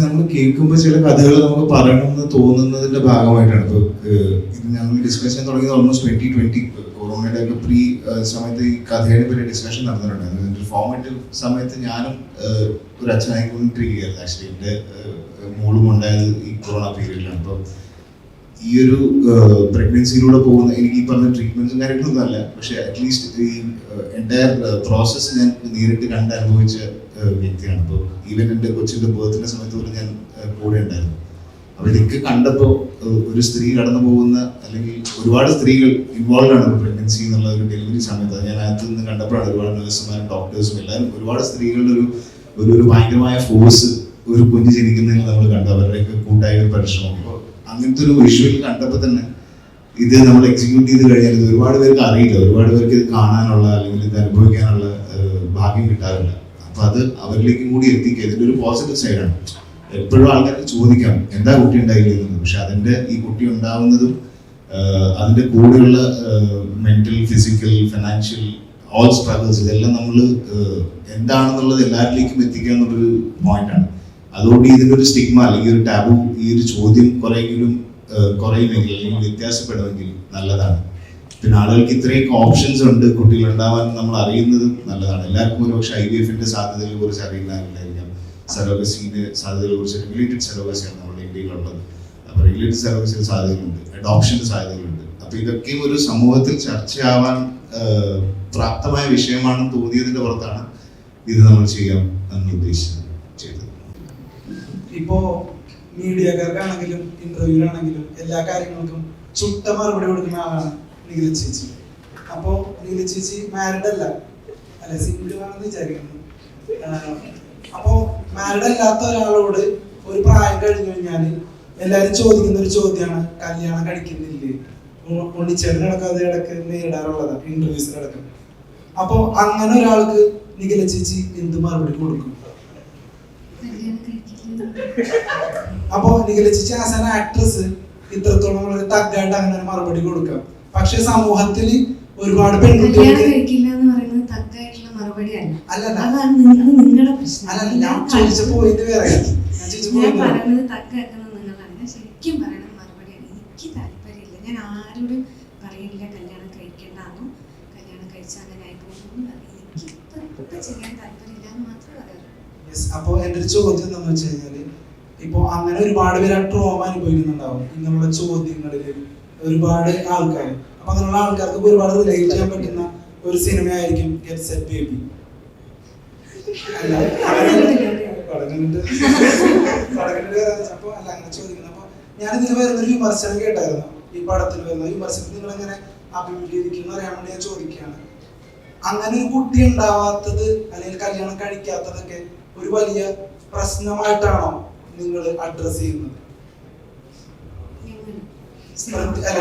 നമ്മൾ കേൾക്കുമ്പോൾ ചില കഥകൾ നമുക്ക് പറയണമെന്ന് തോന്നുന്നതിന്റെ ഭാഗമായിട്ടാണ്. ഇപ്പോൾ ഇത് ഞങ്ങൾ ഡിസ്കഷൻ തുടങ്ങിയത് ഓൾമോസ്റ്റ് 2020 കൊറോണയുടെ ഒക്കെ പ്രീ സമയത്ത് ഈ കഥയുടെ പറ്റി ഡിസ്കഷൻ നടന്നിട്ടുണ്ടായിരുന്നു. ഇതിന്റെ ഫോർമേറ്റീവ് സമയത്ത് ഞാനും ഒരു അച്ഛനായിക്കൊണ്ടിരിക്കുകയായിരുന്നു. ആക്ച്വലി എൻ്റെ മോളും ഉണ്ടായത് ഈ കൊറോണ പീരീഡിലാണ്. അപ്പോൾ ഈ ഒരു പ്രഗ്നൻസിയിലൂടെ പോകുന്ന എനിക്ക് ഈ പറഞ്ഞ ട്രീറ്റ്മെന്റ്സും കാര്യങ്ങളൊന്നും അല്ല, പക്ഷെ അറ്റ്ലീസ്റ്റ് ഈ എൻ്റയർ പ്രോസസ്സ് ഞാൻ നേരിട്ട് കണ്ട് അനുഭവിച്ച വ്യക്തിയാണ്. അപ്പോൾ ഈവൻ എൻ്റെ കൊച്ചിൻ്റെ ബർത്തിൻ്റെ സമയത്ത് പോലും ഞാൻ കൂടെ ഉണ്ടായിരുന്നു. അപ്പോൾ ഇതൊക്കെ കണ്ടപ്പോൾ ഒരു സ്ത്രീ കടന്നു പോകുന്ന, അല്ലെങ്കിൽ ഒരുപാട് സ്ത്രീകൾ ഇൻവോൾവ് ആണ് പ്രഗ്നൻസി എന്നുള്ള ഒരു ഡെലിവറി സമയത്ത്. ഞാൻ അകത്ത് നിന്ന് കണ്ടപ്പോഴാണ് ഒരുപാട് നഴ്സുമാരും ഡോക്ടേഴ്സും എല്ലാവരും ഒരുപാട് സ്ത്രീകളുടെ ഒരു ഭയങ്കരമായ ഫോഴ്സ് ഒരു കുഞ്ഞ് ജനിക്കുന്നതിൽ നമ്മൾ കണ്ടു, അവരുടെയൊക്കെ കൂട്ടായ ഒരു പരിശ്രമം. അപ്പോൾ അങ്ങനത്തെ ഒരു വിഷ്വൽ കണ്ടപ്പോൾ തന്നെ ഇത് നമ്മൾ എക്സിക്യൂട്ട് ചെയ്ത് കഴിഞ്ഞാൽ ഇത് ഒരുപാട് പേർക്ക് അറിയില്ല, ഒരുപാട് പേർക്ക് ഇത് കാണാനുള്ള അല്ലെങ്കിൽ ഇത് അനുഭവിക്കാനുള്ള ഭാഗ്യം കിട്ടാറില്ല. അപ്പൊ അത് അവരിലേക്കും കൂടി എത്തിക്കുക, ഇതിന്റെ ഒരു പോസിറ്റീവ് സൈഡാണ്. എപ്പോഴും ആൾക്കാർക്ക് ചോദിക്കാം എന്താ കുട്ടി ഉണ്ടായില്ലെന്ന്, പക്ഷെ അതിന്റെ ഈ കുട്ടി ഉണ്ടാവുന്നതും അതിന്റെ കൂടെയുള്ള mental, physical, financial all struggles ഇതെല്ലാം നമ്മൾ എന്താണെന്നുള്ളത് എല്ലാവരിലേക്കും എത്തിക്കുക എന്നുള്ളൊരു പോയിന്റാണ്. അതുകൊണ്ട് ഇതിന്റെ ഒരു സ്റ്റിഗ്മ അല്ലെങ്കിൽ ഒരു ടാബു, ഈ ഒരു ചോദ്യം കുറയുമെങ്കിൽ അല്ലെങ്കിൽ വ്യത്യാസപ്പെടുമെങ്കിൽ നല്ലതാണ്. പിന്നെ ആളുകൾക്ക് ഇത്രയൊക്കെ ഓപ്ഷൻസ് ഉണ്ട് കുട്ടികൾ ഉണ്ടാവാൻ നമ്മൾ അറിയുന്നത് നല്ലതാണ്. എല്ലാവർക്കും ഒരു പക്ഷേ IVF-ന്റെ സാധ്യതകളെ കുറിച്ച് അറിയില്ലായിരിക്കാം, സറോഗസിന്റെ സാധ്യതകളെ കുറിച്ച്. റെഗുലേറ്റഡ് സറോഗസിയാണ് നമ്മുടെ ഇന്ത്യയിലുള്ളത്. അപ്പോൾ റെഗുലേറ്റഡ് സറോഗസിന് സാധ്യതകളുണ്ട്, അഡോപ്ഷന് സാധ്യതകളുണ്ട്. അപ്പോൾ ഇതൊക്കെയും ഒരു സമൂഹത്തിൽ ചർച്ചയാവാൻ പ്രാപ്തമായ വിഷയമാണെന്ന് തോന്നിയതിന്റെ പുറത്താണ് ഇത് നമ്മൾ ചെയ്യാം എന്ന് ഉദ്ദേശിച്ചത് ചെയ്തത്. ഇപ്പോ മീഡിയക്കാർക്കാണെങ്കിലും ഇന്റർവ്യൂലാണെങ്കിലും എല്ലാ കാര്യങ്ങൾക്കും ചുട്ട മറുപടി കൊടുക്കുന്ന ആളാണ് നിഖില ചേച്ചി. അപ്പോൾ നിഖില ചേച്ചി മാരിഡ് അല്ല, സിംഗിൾ ആണെന്ന് വിചാരിക്കുന്നു. അപ്പോൾ മാരിഡ് അല്ലാത്ത ഒരാളോട് ഒരു പ്രായം കഴിഞ്ഞു കഴിഞ്ഞാൽ എല്ലാവരും ചോദിക്കുന്ന ഒരു ചോദ്യമാണ് കല്യാണം കഴിക്കുന്നില്ലേ. ഉണ്ണിച്ചേട്ടനടക്കം അത് ഇടക്ക് നേരിടാറുള്ളതാണ് ഇന്റർവ്യൂസിലടക്കം. അപ്പോൾ അങ്ങനെ ഒരാൾക്ക് നിഖില ചേച്ചി എന്ത് മറുപടി കൊടുക്കും? അപ്പോ നിഖില ചേച്ചി ആസ് ആൻ ആക്ട്രസ് ഇത്രത്തോളം വളരെ തഗ്ഗായിട്ട് അങ്ങനെ ഒരു മറുപടി കൊടുക്കാം. പക്ഷെ സമൂഹത്തിൽ ഒരുപാട് പെൺകുട്ടികൾ നിങ്ങളുടെ പ്രശ്നം. ഞാൻ ചോദിച്ച പോയിന്റ് വേറെ. ശരിക്കും പറയണ മറുപടിയാണ്, എനിക്ക് താല്പര്യമില്ല, ഞാൻ ആരോടും പറയില്ല കല്യാണം കഴിക്കേണ്ടെന്നോ കല്യാണം കഴിച്ചാൽ അങ്ങനെ ആയിപ്പോകുന്നു, എനിക്ക് ഇപ്പൊ ചെയ്യാൻ താല്പര്യമില്ല എന്ന് മാത്രമേ പറയാറുള്ളൂ. അപ്പൊ എന്റെ ഒരു ചോദ്യം എന്താണെന്ന് വെച്ച് കഴിഞ്ഞാല്, ഇപ്പൊ അങ്ങനെ ഒരുപാട് പേര് ട്രോമ അനുഭവിക്കുന്നുണ്ടാവും ഇങ്ങനെയുള്ള ചോദ്യങ്ങളില് ഒരുപാട് ആൾക്കാർ. അപ്പൊ അങ്ങനെയുള്ള ആൾക്കാർക്ക് ഒരുപാട് റിലേറ്റ് ചെയ്യാൻ പറ്റുന്ന ഒരു സിനിമയായിരിക്കും ഗെറ്റ് സെറ്റ് ബേബി. അങ്ങനെ ചോദിക്കുന്നത്. അപ്പൊ ഞാനിതിൽ വരുന്നൊരു വിമർശനം കേട്ടായിരുന്നു, ഈ പടത്തിൽ വരുന്ന വിമർശനത്തിൽ നിങ്ങൾ എങ്ങനെ അഭിമുഖീകരിക്കുന്നു അറിയാൻ വേണ്ടി ഞാൻ ചോദിക്കുകയാണ്. അങ്ങനെ ഒരു കുട്ടി ഉണ്ടാവാത്തത് അല്ലെങ്കിൽ കല്യാണം കഴിക്കാത്തതൊക്കെ ഒരു വലിയ പ്രശ്നമായിട്ടാണോ നിങ്ങൾ അഡ്രസ് ചെയ്യുന്നത്?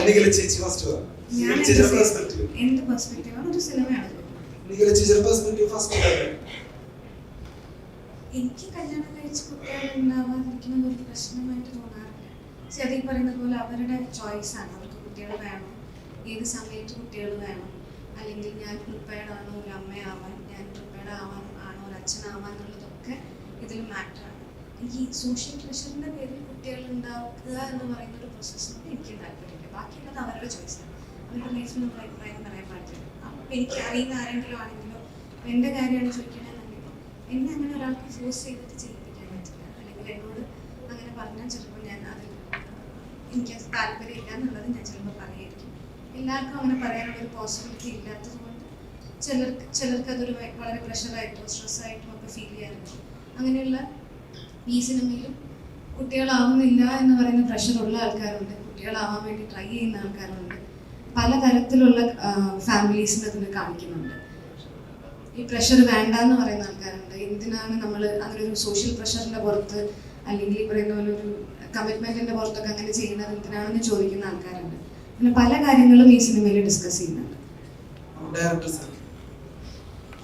നിഖില ചേച്ചി ഫസ്റ്റ് പറ. എനിക്ക് കല്യാണം കഴിച്ച് കുട്ടികൾ ഉണ്ടാവാതിരിക്കുന്നത് ഒരു പ്രശ്നമായിട്ട് തോന്നാറില്ല. ചെറിയ പറയുന്ന പോലെ അവരുടെ ചോയ്സ് ആണ്, അവർക്ക് കുട്ടികൾ വേണം, ഏത് സമയത്ത് കുട്ടികൾ വേണം, അല്ലെങ്കിൽ ഞാൻ പ്രിപ്പയർഡ് ആണോ ഒരു അമ്മയാവാൻ, ഞാൻ പ്രിപ്പയർഡ് ആവാൻ ആണോ ഒരു അച്ഛനാവാൻ എന്നുള്ളതൊക്കെ ഇതിൽ മാറ്ററാണ്. എനിക്ക് സോഷ്യൽ പ്രഷറിന്റെ പേരിൽ കുട്ടികൾ ഉണ്ടാക്കുക എന്ന് പറയുന്ന ഒരു പ്രോസസ്സിനോട് എനിക്ക് താല്പര്യമില്ല. ബാക്കിയുള്ളത് അവരുടെ ചോയ്സാണ്, അവരുടെ ലൈഫിൽ നമ്മൾ അഭിപ്രായം പറയാൻ പാടില്ല. അപ്പം എനിക്ക് അറിയുന്ന ആരെങ്കിലും ആണെങ്കിലോ എൻ്റെ കാര്യമാണ് ചോദിക്കണമെന്നുണ്ടെങ്കിൽ എന്നെ അങ്ങനെ ഒരാൾക്ക് ഫോഴ്സ് ചെയ്തിട്ട് ചെയ്യിപ്പിക്കാൻ പറ്റില്ല. അല്ലെങ്കിൽ എന്നോട് അങ്ങനെ പറഞ്ഞാൽ ചിലപ്പോൾ ഞാൻ അതിൽ എനിക്കത് താല്പര്യമില്ല എന്നുള്ളത് ഞാൻ ചിലപ്പോൾ പറയായിരിക്കും. എല്ലാവർക്കും അങ്ങനെ പറയാനുള്ള ഒരു പോസിബിലിറ്റി ഇല്ലാത്തത് കൊണ്ട് ചിലർക്ക് അതൊരു വളരെ പ്രഷറായിട്ടോ സ്ട്രെസ്സായിട്ടോ ഒക്കെ ഫീൽ ചെയ്യാറുണ്ട്. അങ്ങനെയുള്ള ഈ സിനിമയിലും കുട്ടികളാവുന്നില്ല എന്ന് പറയുന്ന പ്രഷറുള്ള ആൾക്കാരുണ്ട്, കുട്ടികളാവാൻ വേണ്ടി ട്രൈ ചെയ്യുന്ന ആൾക്കാരുണ്ട്, പലതരത്തിലുള്ള ഫാമിലീസിന് അതിൽ കാണിക്കുന്നുണ്ട്. ഈ പ്രഷർ വേണ്ട എന്ന് പറയുന്ന ആൾക്കാരുണ്ട്. എന്തിനാണ് നമ്മൾ അങ്ങനെ ഒരു സോഷ്യൽ പ്രഷറിന്റെ പുറത്ത് അല്ലെങ്കിൽ ഈ പറയുന്ന പോലെ ഒരു കമ്മിറ്റ്മെന്റിന്റെ പുറത്തൊക്കെ അങ്ങനെ ചെയ്യുന്നത് എന്തിനാണെന്ന് ചോദിക്കുന്ന ആൾക്കാരുണ്ട്. പിന്നെ പല കാര്യങ്ങളും ഈ സിനിമയിൽ ഡിസ്കസ് ചെയ്യുന്നുണ്ട്.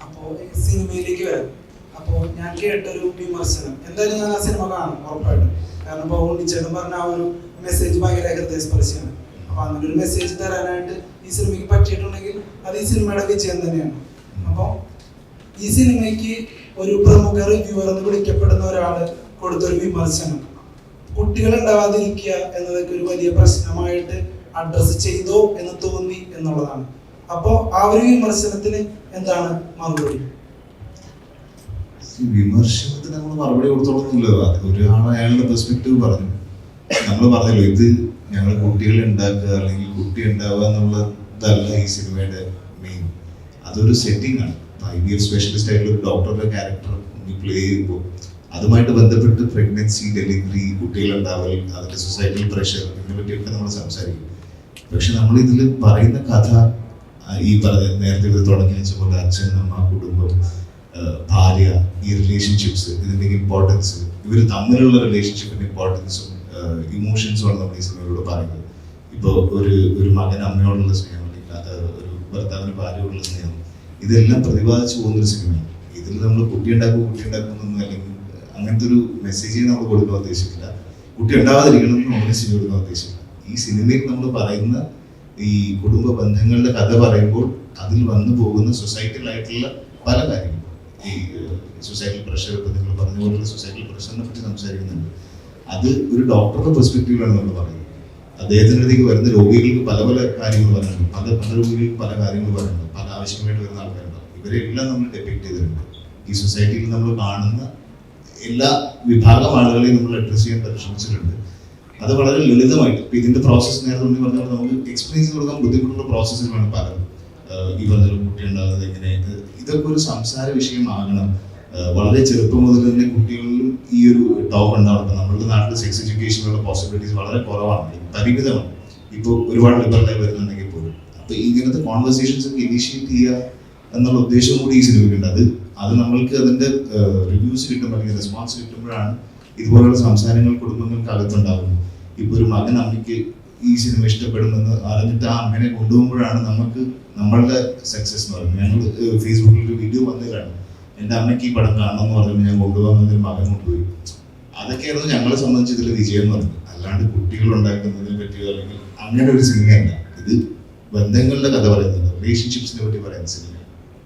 അപ്പോ സിനിമയിലേക്ക് വരാം. അപ്പോൾ ഞാൻ കേട്ടൊരു വിമർശനം, എന്തായാലും ഞാൻ ആ സിനിമ കാണും ഉറപ്പായിട്ടും. കാരണം ഇപ്പോൾ ഉണ്ണിച്ചേട്ടൻ പറഞ്ഞ ആ ഒരു മെസ്സേജ് ഭയങ്കര ഹൃദയസ്പർശിയാണ്. അപ്പൊ അങ്ങനെ ഒരു മെസ്സേജ് തരാനായിട്ട് ഈ സിനിമയ്ക്ക് പറ്റിയിട്ടുണ്ടെങ്കിൽ അത് ഈ സിനിമയുടെ വിജയം തന്നെയാണ്. അപ്പോൾ ഈ സിനിമയ്ക്ക് ഒരു പ്രമുഖ റിവ്യൂവർ എന്ന് വിളിക്കപ്പെടുന്ന ഒരാൾ കൊടുത്തൊരു വിമർശനം കുട്ടികൾ ഉണ്ടാവാതിരിക്കുക എന്നതൊക്കെ ഒരു വലിയ പ്രശ്നമായിട്ട് അഡ്രസ് ചെയ്തോ എന്ന് തോന്നി എന്നുള്ളതാണ്. അപ്പോ ആ ഒരു വിമർശനത്തിന് എന്താണ് മറുപടി? വിമർശനത്തിന് നമ്മൾ മറുപടി കൊടുത്തോളന്നില്ലോ. അത് ഒരാൾ അയാളുടെ പെർസ്പെക്റ്റീവ് പറഞ്ഞു. നമ്മൾ പറഞ്ഞല്ലോ, ഇത് ഞങ്ങൾ കുട്ടികളെ ഉണ്ടാക്കുക അല്ലെങ്കിൽ കുട്ടി ഉണ്ടാവുക എന്നുള്ളതല്ല ഈ സിനിമയുടെ മെയിൻ. അതൊരു സെറ്റിംഗ് ആണ്. IVF സ്പെഷ്യലിസ്റ്റ് ആയിട്ടുള്ള ഒരു ഡോക്ടറുടെ ക്യാരക്ടർ പ്ലേ ചെയ്യുമ്പോൾ അതുമായിട്ട് ബന്ധപ്പെട്ട് പ്രഗ്നൻസി, ഡെലിവറി, കുട്ടികളുണ്ടാവൽ, അതിന്റെ സൊസൈറ്റൽ പ്രഷർ, ഇതിനെ പറ്റിയൊക്കെ നമ്മൾ സംസാരിക്കും. പക്ഷെ നമ്മൾ ഇതിൽ പറയുന്ന കഥ ഈ പറഞ്ഞ നേരത്തെ ഇത് തുടങ്ങി വെച്ച പോലെ അച്ഛൻ, അമ്മ, കുടുംബം, ഭാര്യ, ഈ റിലേഷൻഷിപ്സ്, ഇതിന്റെ ഇമ്പോർട്ടൻസ്, ഇവർ തമ്മിലുള്ള റിലേഷൻഷിപ്പിന്റെ ഇമ്പോർട്ടൻസും ഇമോഷൻസുമാണ് നമ്മൾ ഈ സിനിമയിലൂടെ പറയുന്നത്. ഇപ്പോൾ ഒരു മകൻ അമ്മയോടുള്ള സ്നേഹം, അല്ലെങ്കിൽ ഒരു ഭർത്താവിന് ഭാര്യയോടുള്ള സ്നേഹം, ഇതെല്ലാം പ്രതിപാദിച്ചു പോകുന്നൊരു സിനിമയാണ്. ഇതിൽ നമ്മൾ കുട്ടി ഉണ്ടാക്കുന്നൊന്നും അല്ലെങ്കിൽ അങ്ങനത്തെ ഒരു മെസ്സേജ് നമ്മൾ കൊടുക്കാൻ ഉദ്ദേശിക്കില്ല. കുട്ടി ഉണ്ടാവാതിരിക്കണം എന്ന് നമ്മൾ മെസ്സേജ് കൊടുക്കാൻ ഉദ്ദേശിക്കില്ല. ഈ സിനിമയിൽ നമ്മൾ പറയുന്ന ഈ കുടുംബ ബന്ധങ്ങളുടെ കഥ പറയുമ്പോൾ അതിൽ വന്നു പോകുന്ന സൊസൈറ്റലായിട്ടുള്ള പല കാര്യങ്ങളും, ഈ സൊസൈറ്റൽ പ്രഷർ, ഇപ്പം നിങ്ങൾ പറഞ്ഞ പോലുള്ള സൊസൈറ്റൽ പ്രഷറിനെ പറ്റി സംസാരിക്കുന്നുണ്ട്. അത് ഒരു ഡോക്ടറുടെ പെർസ്പെക്റ്റീവിലാണ് നമ്മൾ പറയുന്നത്. അദ്ദേഹത്തിൻ്റെ അടുത്തേക്ക് വരുന്ന രോഗികൾക്ക് പല പല കാര്യങ്ങൾ പറയുന്നുണ്ട്, പല രോഗികൾക്ക് പല കാര്യങ്ങൾ പറയുന്നുണ്ട്, പല ആവശ്യമായിട്ട് വരുന്ന ആൾക്കാരുണ്ടാവും. ഇവരെല്ലാം നമ്മൾ ഡെപിക്ട് ചെയ്തിട്ടുണ്ട്. ഈ സൊസൈറ്റിയിൽ നമ്മൾ കാണുന്ന എല്ലാ വിഭാഗം ആളുകളെയും നമ്മൾ അഡ്രസ് ചെയ്യാൻ പരിശ്രമിച്ചിട്ടുണ്ട്. അത് വളരെ ലളിതമായിട്ട്. ഇപ്പം ഇതിന്റെ പ്രോസസ്സ് നേരത്തെ മുന്നേ പറഞ്ഞാൽ നമുക്ക് എക്സ്പ്ലെയിൻ ചെയ്ത് കൊടുക്കാൻ ബുദ്ധിമുട്ടുള്ള പ്രോസസ്സുകളാണ് പലതും. ഈ പറഞ്ഞ കുട്ടി ഉണ്ടാകുന്നത് എങ്ങനെ, ഇതൊക്കെ ഒരു സംസാര വിഷയമാകണം. വളരെ ചെറുപ്പം മുതൽ തന്നെ കുട്ടികളിലും ഈ ഒരു ടോക്ക് ഉണ്ടാവണം. നമ്മളുടെ നാട്ടിൽ സെക്സ് എഡ്യൂക്കേഷനുള്ള പോസിബിലിറ്റീസ് വളരെ കുറവാണ്, പരിമിതമാണ്. ഇപ്പോൾ ഒരുപാട് ലിബറലായി വരുന്നുണ്ടെങ്കിൽ പോലും. അപ്പൊ ഇങ്ങനത്തെ കോൺവെർസേഷൻസ് ഒക്കെ ഇനീഷ്യേറ്റ് ചെയ്യുക എന്നുള്ള ഉദ്ദേശം കൂടി ഈ സിനിമയ്ക്കുണ്ട്. അത് നമ്മൾക്ക് അതിന്റെ റിവ്യൂസ് കിട്ടുമ്പോൾ അല്ലെങ്കിൽ റെസ്പോൺസ് കിട്ടുമ്പോഴാണ് ഇതുപോലുള്ള സംസാരങ്ങൾ കുടുംബങ്ങൾക്ക് അകത്തുണ്ടാകുന്നത്. ഇപ്പൊ ഒരു മകൻ അമ്മയ്ക്ക് ഈ സിനിമ ഇഷ്ടപ്പെടുമെന്ന് അറിഞ്ഞിട്ട് ആ അമ്മേനെ കൊണ്ടുപോകുമ്പോഴാണ് നമുക്ക് നമ്മളുടെ സക്സസ് എന്ന് പറയുന്നത്. ഞങ്ങൾ ഫേസ്ബുക്കിൽ ഒരു വീഡിയോ വന്നതാണ്, എൻ്റെ അമ്മയ്ക്ക് ഈ പടം കാണണമെന്ന് പറഞ്ഞപ്പോൾ ഞാൻ കൊണ്ടുപോകുന്നതിന് മകൻ കൊണ്ടുപോയി. അതൊക്കെയായിരുന്നു ഞങ്ങളെ സംബന്ധിച്ച് ഇതിൽ വിജയം എന്ന് പറയുന്നത്. അല്ലാണ്ട് കുട്ടികൾ ഉണ്ടാക്കുന്നതിനെ പറ്റിയോ അല്ലെങ്കിൽ അങ്ങനെ ഒരു സിനിമയല്ല ഇത്. ബന്ധങ്ങളുടെ കഥ പറയുന്നത്, റിലേഷൻഷിപ്സിനെ പറ്റി പറയുന്ന സിനിമ.